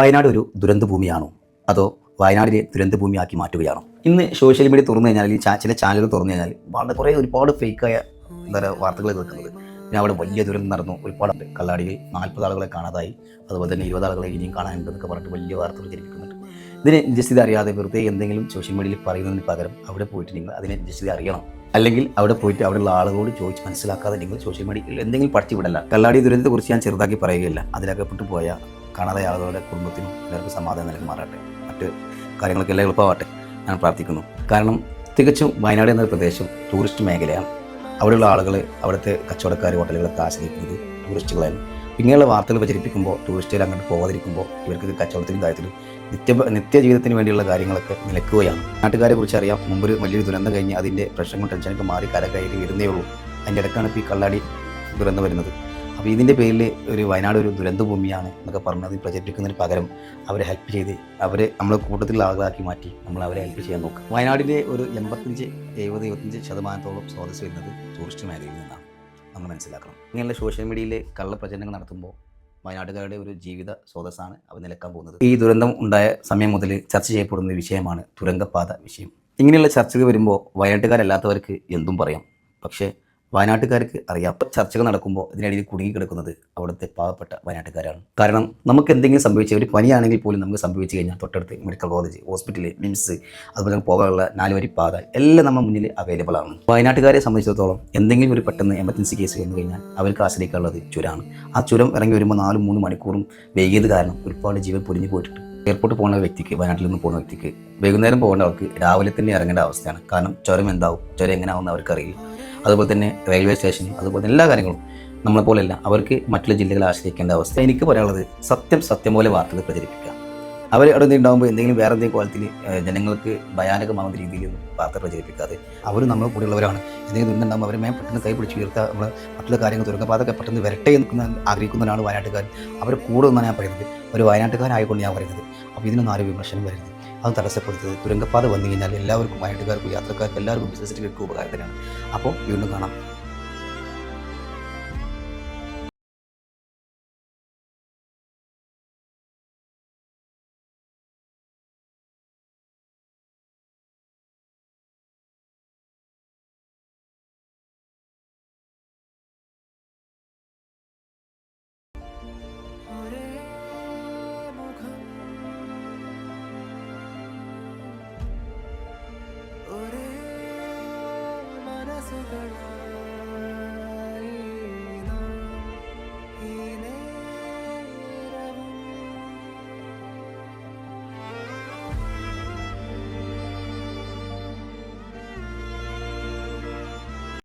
വയനാട് ഒരു ദുരന്ത ഭൂമിയാണോ അതോ വയനാടിനെ ദുരന്ത ഭൂമിയാക്കി മാറ്റുകയാണോ? ഇന്ന് സോഷ്യൽ മീഡിയ തുറന്നു കഴിഞ്ഞാൽ ചില ചാനലുകൾ തുറന്നു കഴിഞ്ഞാൽ ഒരുപാട് ഫേക്കായ വാർത്തകൾ കേൾക്കുന്നത്. പിന്നെ അവിടെ വലിയ ദുരന്തം നടന്നു, ഒരുപാട് കള്ളാടിയിൽ 40 ആളുകളെ കാണാതായി, അതുപോലെ തന്നെ 20 ആളുകളെ ഇനിയും കാണാനുണ്ടെന്നൊക്കെ പറഞ്ഞിട്ട് വലിയ വാർത്തകൾ ജനിപ്പിക്കുന്നുണ്ട്. ഇതിനെ നിജസ്ഥിതി അറിയാതെ വെറുതെ എന്തെങ്കിലും സോഷ്യൽ മീഡിയയിൽ പറയുന്നതിന് പകരം അവിടെ പോയിട്ട് നിങ്ങൾ അതിനെ നിജസ്ഥിതി അറിയണം. അല്ലെങ്കിൽ അവിടെ പോയിട്ട് അവിടെയുള്ള ആളുകളോട് ചോദിച്ച് മനസ്സിലാക്കാതെ നിങ്ങൾ സോഷ്യൽ മീഡിയയിൽ എന്തെങ്കിലും പഠിച്ചു വിടല്ല. കള്ളാടി ദുരന്തത്തെക്കുറിച്ച് ഞാൻ ചെറുതാക്കി പറയുകയില്ല. അതിലകപ്പെട്ടു പോയ കാണാതെ ആളുകളുടെ കുടുംബത്തിനും എല്ലാവർക്കും സമാധാനം നൽകുമാറാട്ടെ. മറ്റ് കാര്യങ്ങളൊക്കെ എല്ലാം എളുപ്പമാവട്ടെ ഞാൻ പ്രാർത്ഥിക്കുന്നു. കാരണം തികച്ചും വയനാട് എന്ന പ്രദേശം ടൂറിസ്റ്റ് മേഖലയാണ്. അവിടെയുള്ള ആളുകൾ, അവിടുത്തെ കച്ചവടക്കാർ, ഹോട്ടലുകളൊക്കെ ആശ്രയിക്കുന്നത് ടൂറിസ്റ്റുകളാണ്. ഇങ്ങനെയുള്ള വാർത്തകൾ പ്രചരിപ്പിക്കുമ്പോൾ ടൂറിസ്റ്റുകൾ അങ്ങോട്ട് പോകാതിരിക്കുമ്പോൾ ഇവർക്ക് കച്ചവടത്തിനും കാര്യത്തിലും നിത്യജീവിതത്തിന് വേണ്ടിയുള്ള കാര്യങ്ങളൊക്കെ നിലക്കുകയാണ്. നാട്ടുകാരെ കുറിച്ച് അറിയാം. മുമ്പൊരു വലിയൊരു ദുരന്തം കഴിഞ്ഞ് അതിൻ്റെ പ്രശ്നങ്ങളും ടെൻഷനൊക്കെ മാറി കരകയറി വരുന്നേ ഉള്ളൂ. അതിൻ്റെ ഇടയ്ക്കാണ് ഇപ്പോൾ ഈ കള്ളാടി ദുരന്തം വരുന്നത്. അപ്പോൾ ഇതിൻ്റെ പേരിൽ ഒരു വയനാട് ഒരു ദുരന്ത ഭൂമിയാണ് എന്നൊക്കെ പറഞ്ഞത് പ്രചരിപ്പിക്കുന്നതിന് പകരം അവരെ ഹെൽപ്പ് ചെയ്ത് അവരെ നമ്മളെ കൂട്ടത്തിലുള്ള ആളുകളാക്കി മാറ്റി നമ്മൾ അവരെ ഹെൽപ്പ് ചെയ്യാൻ നോക്കുക. വയനാടിൻ്റെ ഒരു 85-75% സ്രോതസ് വരുന്നത് ടൂറിസ്റ്റ് മേഖലയിൽ നിന്നാണ്. നമ്മൾ മനസ്സിലാക്കണം. ഇങ്ങനെയുള്ള സോഷ്യൽ മീഡിയയിൽ കള്ളപ്രചരണങ്ങൾ നടത്തുമ്പോൾ വയനാട്ടുകാരുടെ ഒരു ജീവിത സ്രോതസ്സാണ് അവർ നിലക്കാൻ പോകുന്നത്. ഈ ദുരന്തം ഉണ്ടായ സമയം മുതൽ ചർച്ച ചെയ്യപ്പെടുന്ന വിഷയമാണ് തുരങ്കപാത വിഷയം. ഇങ്ങനെയുള്ള ചർച്ചകൾ വരുമ്പോൾ വയനാട്ടുകാരല്ലാത്തവർക്ക് എന്തും പറയാം. പക്ഷേ വയനാട്ടുകാർക്ക് അറിയാം, ചർച്ചകൾ നടക്കുമ്പോൾ ഇതിനിടയിൽ കുടുങ്ങിക്കിടക്കുന്നത് അവിടുത്തെ പാവപ്പെട്ട വയനാട്ടുകാരാണ്. കാരണം നമുക്ക് എന്തെങ്കിലും സംഭവിച്ച ഒരു പനിയാണെങ്കിൽ പോലും നമുക്ക് സംഭവിച്ചു കഴിഞ്ഞാൽ തൊട്ടടുത്ത് മെഡിക്കൽ കോളേജ്, ഹോസ്പിറ്റല്, മിംസ്, അതുപോലെ പോകാനുള്ള 4 വരി പാത എല്ലാം നമ്മുടെ മുന്നിൽ അവൈലബിൾ ആണ്. വയനാട്ടുകാരെ സംബന്ധിച്ചിടത്തോളം എന്തെങ്കിലും ഒരു പെട്ടെന്ന് എമർജൻസി കേസ് വന്നു കഴിഞ്ഞാൽ അവർക്ക് ആശ്രയിക്കാനുള്ളത് ചുരമാണ്. ആ ചുരം ഇറങ്ങി വരുമ്പോൾ 4-3 മണിക്കൂറും വൈകിയത് കാരണം ഒരുപാട് ജീവൻ പൊലിഞ്ഞു പോയിട്ടുണ്ട്. എയർപോർട്ട് പോകുന്ന വ്യക്തിക്ക്, വയനാട്ടിൽ നിന്ന് പോകുന്ന വ്യക്തിക്ക് വൈകുന്നേരം പോകേണ്ട അവർക്ക് രാവിലെ തന്നെ ഇറങ്ങേണ്ട അവസ്ഥയാണ്. കാരണം ചുരം എന്താവും, ചുരം എങ്ങനെ ആവുമെന്ന് അവർക്കറിയില്ല. അതുപോലെ തന്നെ റെയിൽവേ സ്റ്റേഷൻ, അതുപോലെ എല്ലാ കാര്യങ്ങളും നമ്മളെപ്പോലെയല്ല, അവർക്ക് മറ്റുള്ള ജില്ലകളെ ആശ്രയിക്കേണ്ട അവസ്ഥ. എനിക്ക് പറയാനുള്ളത് സത്യം പോലെ വാർത്തകൾ പ്രചരിപ്പിക്കുക. അവർ അവിടെ നിന്ന് ഉണ്ടാകുമ്പോൾ എന്തെങ്കിലും വേറെ എന്തെങ്കിലും കോലത്തിൽ ജനങ്ങൾക്ക് ഭയാനകമാകുന്ന രീതിയിലൊന്നും വാർത്ത പ്രചരിപ്പിക്കാതെ അവർ നമ്മളെ കൂടെയുള്ളവരാണ്. എന്തെങ്കിലും ദുരന്തമുണ്ടാകുമ്പോൾ അവരെ പെട്ടെന്ന് കൈ പിടിച്ച് ഉയർത്തുക, നമ്മൾ മറ്റുള്ള കാര്യങ്ങൾ തുരങ്കപാതൊക്കെ പെട്ടെന്ന് വരട്ടെ എന്ന് ആഗ്രഹിക്കുന്നവരാണ് വയനാട്ടുകാർ. അവർ കൂടെ ഒന്നാണ് ഞാൻ പറയുന്നത്, ഒരു വയനാട്ടുകാരായതുകൊണ്ട് ഞാൻ പറയുന്നത്. അപ്പോൾ ഇതിനൊന്നും ആരും വിമർശനം വരുന്നത്, അത് തടസ്സപ്പെടുത്തത്. തുരങ്കപാത വന്നു കഴിഞ്ഞാൽ എല്ലാവർക്കും, വയനാട്ടുകാർക്കും യാത്രക്കാർക്കും എല്ലാവർക്കും ബിസിനസ്സിലേക്ക് ഉപകാരത്തിനാണ്. അപ്പോൾ വീണ്ടും കാണാം. മനസ്സുകൾ